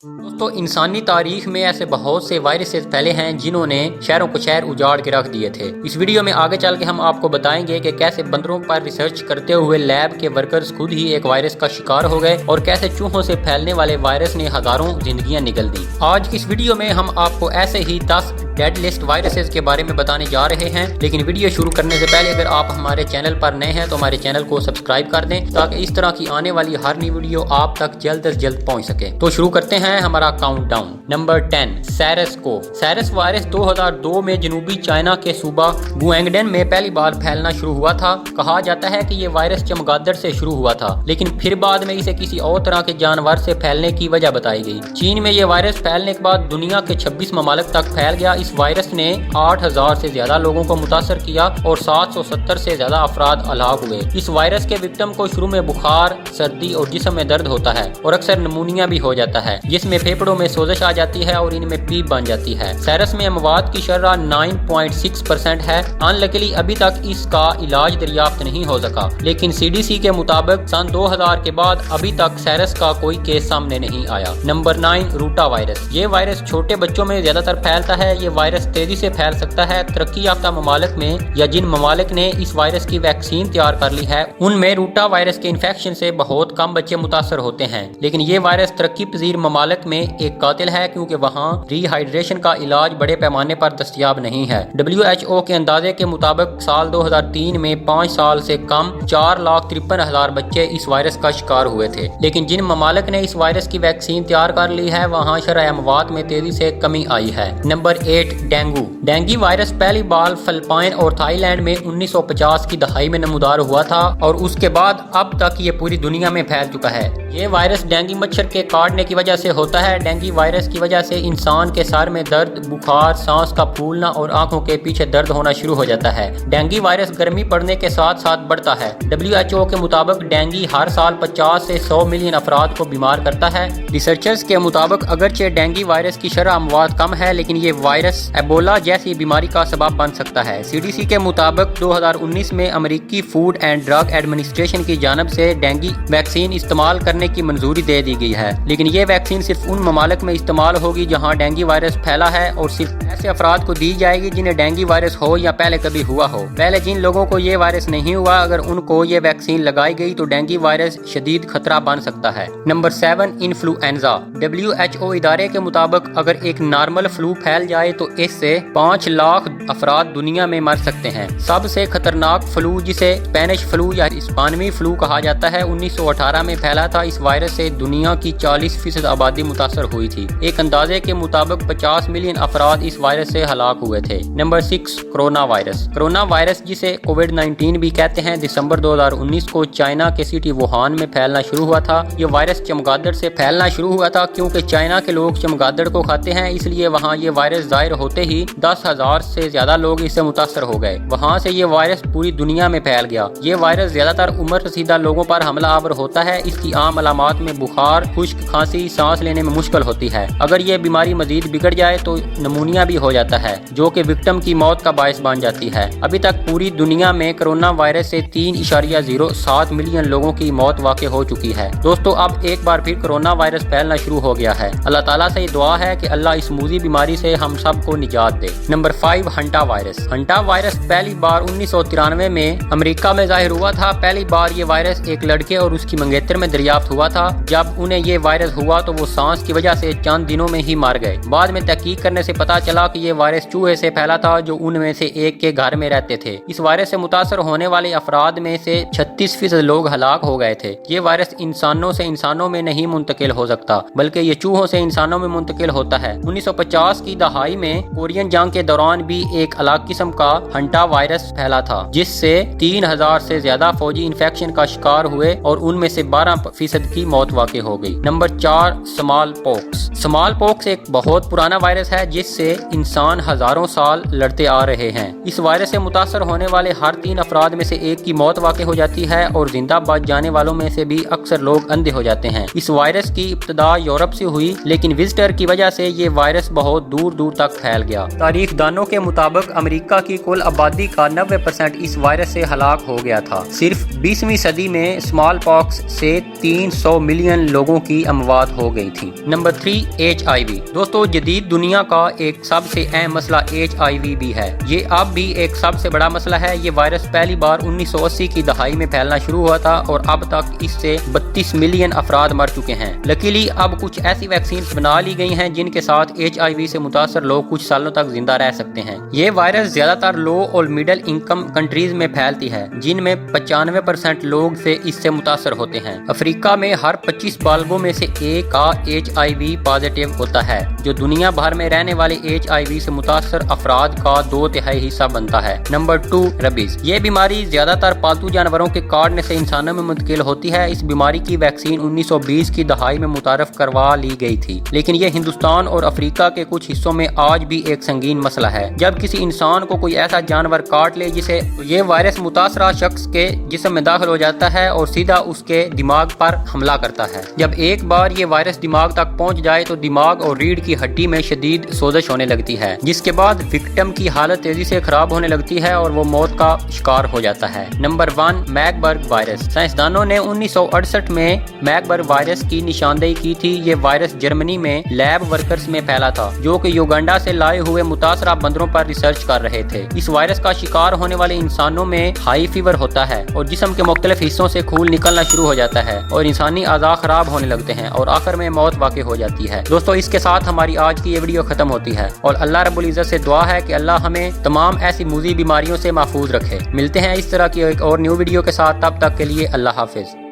दोस्तों इंसानी तारीख में ऐसे बहुत से वायरसेस फैले हैं जिन्होंने शहरों को शहर उजाड़ के रख दिए थे। इस वीडियो में आगे चल के हम आपको बताएंगे कि कैसे बंदरों पर रिसर्च करते हुए लैब के वर्कर्स खुद ही एक वायरस का शिकार हो गए और कैसे चूहों से फैलने वाले वायरस ने हजारों जिंदगियां निगल दी। आज की इस वीडियो में हम आपको ऐसे ही 10 डेड लिस्ट वायरसेस के बारे में बताने जा रहे हैं, लेकिन वीडियो शुरू करने से पहले अगर आप हमारे चैनल पर नए हैं तो हमारे चैनल को सब्सक्राइब कर दें ताकि इस तरह की आने वाली हर नई वीडियो आप तक जल्द से जल्द पहुंच सके। तो शुरू करते हैं हमारा countdown. Number 10 SARS CoV. SARS virus 2002 में जनूबी चाइना के सूबा गुएंगडन में पहली बार फैलना शुरू हुआ था। कहा जाता है कि ये वायरस चमगादड़ से शुरू हुआ था, लेकिन फिर बाद में इसे किसी और तरह के जानवर से फैलने की वजह बताई गई। चीन में ये वायरस फैलने के बाद दुनिया के 26 ममालिक तक फैल गया। इस वायरस ने 8000 से ज्यादा लोगों को मुतासर किया और 770 से ज्यादा अफराद हलाक हुए। इस वायरस के विक्टिम को शुरू में बुखार, सर्दी और जिस्म में दर्द होता है और अक्सर निमोनिया भी हो जाता है, जिसमें फेफड़ों में सोजश आ जाती है और इनमें पीप बन जाती है। सैरस में अमवात की शरह 9.6% है। अनलकीली अभी तक इसका इलाज दरियाफ्त नहीं हो सका, लेकिन CDC के मुताबिक सन 2000 के बाद अभी तक सैरस का कोई केस सामने नहीं आया। नंबर 9 रूटा वायरस। ये वायरस छोटे बच्चों में ज्यादातर फैलता है। ये वायरस तेजी से फैल सकता है। तरक्की याफ्ता ममालिक में या जिन ममालिक ने इस वायरस की वैक्सीन तैयार कर ली है उनमें रूटा वायरस के इन्फेक्शन से बहुत कम बच्चे मुतासर होते हैं, लेकिन ये वायरस तरक्की पजीर ममालिक में एक कातिल है क्योंकि वहाँ रिहाइड्रेशन का इलाज बड़े पैमाने पर दस्तयाब नहीं है। WHO के अंदाजे के मुताबिक साल 2003 में 5 साल से कम 4,53,000 बच्चे इस वायरस का शिकार हुए थे, लेकिन जिन ममालिक ने इस वायरस की वैक्सीन तैयार कर ली है वहाँ शरह अमवात में तेजी से कमी आई है। Number 8 dengue. डेंगू वायरस पहली बार फिलिपाइन और थाईलैंड में 1950 की दहाई में नमूदार हुआ था और उसके बाद अब तक ये पूरी दुनिया में फैल चुका है। ये वायरस डेंगू मच्छर के काटने की वजह से होता है। डेंगू वायरस की वजह से इंसान के सर में दर्द, बुखार, सांस का फूलना और आंखों के पीछे दर्द होना शुरू हो जाता है। डेंगू वायरस गर्मी पड़ने के साथ साथ बढ़ता है। WHO के मुताबिक डेंगू हर साल 50 से 100 मिलियन अफराद को बीमार करता है। रिसर्चर्स के मुताबिक अगरचे डेंगू वायरस की शरह अमवात कम है, लेकिन ये वायरस एबोला जैसी बीमारी का सबब बन सकता है। CDC के मुताबिक 2019 में अमेरिकी फूड एंड ड्रग एडमिनिस्ट्रेशन की जानिब से डेंगू वैक्सीन इस्तेमाल करने की मंजूरी दे दी गई है, लेकिन ये वैक्सीन सिर्फ उन ममालिक में इस्तेमाल होगी जहां डेंगू वायरस फैला है और सिर्फ ऐसे अफराद को दी जाएगी जिन्हें डेंगू वायरस हो या पहले कभी हुआ हो। पहले जिन लोगों को ये वायरस नहीं हुआ, अगर उनको ये वैक्सीन लगाई गई तो डेंगू वायरस शदीद खतरा बन सकता है। Number 7 influenza. WHO इदारे के मुताबिक अगर एक नॉर्मल फ्लू फैल जाए तो इससे 5 लाख अफराद दुनिया में मर सकते हैं। सबसे खतरनाक फ्लू जिसे स्पेनिश फ्लू या स्पेनवी फ्लू कहा जाता है 1918 में फैला था। इस वायरस से दुनिया की 40% आबादी मुतासर हुई थी। एक अंदाजे के मुताबिक 50 मिलियन अफराद इस वायरस से हलाक हुए थे। Number 6 corona virus. Corona virus जिसे कोविड-19 भी कहते हैं, दिसंबर 2019 को चाइना के सिटी वुहान में फैलना शुरू हुआ था। ये वायरस चमगादड़ से फैलना शुरू हुआ था क्योंकि चाइना के लोग चमगादड़ को खाते हैं, इसलिए वहाँ ये वायरस जाहिर होते ही 10,000 से ज्यादा लोग इससे मुतासर हो गए। वहाँ से ये वायरस पूरी दुनिया में फैल गया। ये वायरस ज्यादातर उम्र रसीदा लोगों पर हमला आवर होता है। इसकी आम अलामात में बुखार, खुश्क खांसी, सांस लेने में मुश्किल होती है। अगर ये बीमारी मजीद बिगड़ जाए तो निमोनिया भी हो जाता है, जो कि विक्टिम की मौत का बायस बन जाती है। अभी तक पूरी दुनिया में कोरोना वायरस से 3.07 मिलियन लोगों की मौत वाक़ हो चुकी है। दोस्तों अब एक बार फिर कोरोना वायरस फैलना शुरू हो गया है। अल्लाह ताला से दुआ है कि अल्लाह इस मूजी बीमारी से हम सब को निजात दे। Number 5 hanta virus. Hanta virus पहली बार 1993 में अमेरिका में जाहिर हुआ था। पहली बार ये वायरस एक लड़के और उसकी मंगेतर में दरियाफ्त हुआ था। जब उन्हें ये वायरस हुआ तो वो सांस की वजह से चंद दिनों में ही मर गए। बाद में तहकीक करने से पता चला कि ये वायरस चूहे से फैला था जो उनमें से एक के घर में रहते थे। इस वायरस से मुतासर होने वाले अफराद में से 36% लोग हलाक हो गए थे। ये वायरस इंसानों से इंसानों में नहीं मुंतकिल हो सकता, बल्कि ये चूहों से इंसानों में मुंतकिल होता है। 1950 की दहाई में कोरियन जंग के दौरान भी एक अलग किस्म का हंटा वायरस फैला था, जिससे 3000 से ज्यादा फौजी इन्फेक्शन का शिकार हुए और उनमें से 12% की मौत वाक़ई हो गई। Number 4 small pox. Small pox एक बहुत पुराना वायरस है जिससे इंसान हजारों साल लड़ते आ रहे हैं। इस वायरस से मुतासर होने वाले हर 3 अफराद में से एक की मौत वाक़ई हो जाती है और जिंदा बच जाने वालों में से भी अक्सर लोग अंधे हो जाते हैं। इस वायरस की इब्तिदा यूरोप से हुई, लेकिन विजिटर की वजह से ये वायरस बहुत दूर दूर तक फैल गया। तारीख दानों के मुताबिक अमेरिका की कुल आबादी का 90% इस वायरस से हलाक हो गया था। सिर्फ 20वीं सदी में स्मॉल पॉक्स से 300 मिलियन लोगों की अमवात हो गई। गई थी। Number 3, HIV। दोस्तों जदीद दुनिया का एक सबसे अहम मसला HIV भी है। ये अब भी एक सबसे बड़ा मसला है। ये वायरस पहली बार 1980 की दहाई में फैलना शुरू हुआ था और अब तक इससे 32 मिलियन अफराद मर चुके हैं। लकीली अब कुछ ऐसी वैक्सीन बना ली गई हैं जिनके साथ HIV से मुतासर लोग कुछ सालों तक जिंदा रह सकते हैं। ये वायरस ज्यादातर लो और मिडिल इनकम कंट्रीज में फैलती है, जिनमें 95% लोग से इससे मुतासर होते हैं। अफ्रीका में हर 25 बालगों में से एक का HIV पॉजिटिव होता है, जो दुनिया भर में रहने वाले HIV से मुतासर अफराद का 2/3 हिस्सा बनता है। Number 2, rabies. ये बीमारी ज्यादातर पालतू जानवरों के काटने से इंसानों में मुंतकिल होती है। इस बीमारी की वैक्सीन 1920 की दहाई में मुतारफ करवा ली गई थी, लेकिन ये हिंदुस्तान और अफ्रीका के कुछ हिस्सों में आज भी एक संगीन मसला है। जब किसी इंसान को कोई ऐसा जानवर काट ले जिसे ये वायरस मुतासरा शख्स के जिस्म में दाखिल हो जाता है और सीधा उसके दिमाग पर हमला करता है। जब एक बार ये वायरस दिमाग तक पहुंच जाए तो दिमाग और रीढ़ की हड्डी में शदीद सोजश होने लगती है, जिसके बाद विक्टिम की हालत तेजी से खराब होने लगती है और वो मौत का शिकार हो जाता है। Number 1, मैकबर्ग virus. साइंसदानों ने 1968 में मैकबर्ग वायरस की निशानदेही की थी। ये वायरस जर्मनी में लैब वर्कर्स में फैला था, जो कि युगांडा से लाए हुए मुतासरा बंदरों पर रिसर्च कर रहे थे। इस वायरस का शिकार होने वाले इंसानों में हाई फीवर होता है और जिस्म के मुख्तलिफ हिस्सों से खून निकलना शुरू हो जाता है और इंसानी आज़ा खराब होने लगते हैं और आखिर में मौत वाक़ई हो जाती है। दोस्तों इसके साथ हमारी आज की ये वीडियो खत्म होती है और अल्लाह रब्बुल इज़्ज़त से दुआ है कि अल्लाह हमें तमाम ऐसी मूज़ी बीमारियों से महफूज रखे। मिलते हैं इस तरह की एक और न्यू वीडियो के साथ, तब तक के लिए अल्लाह हाफिज।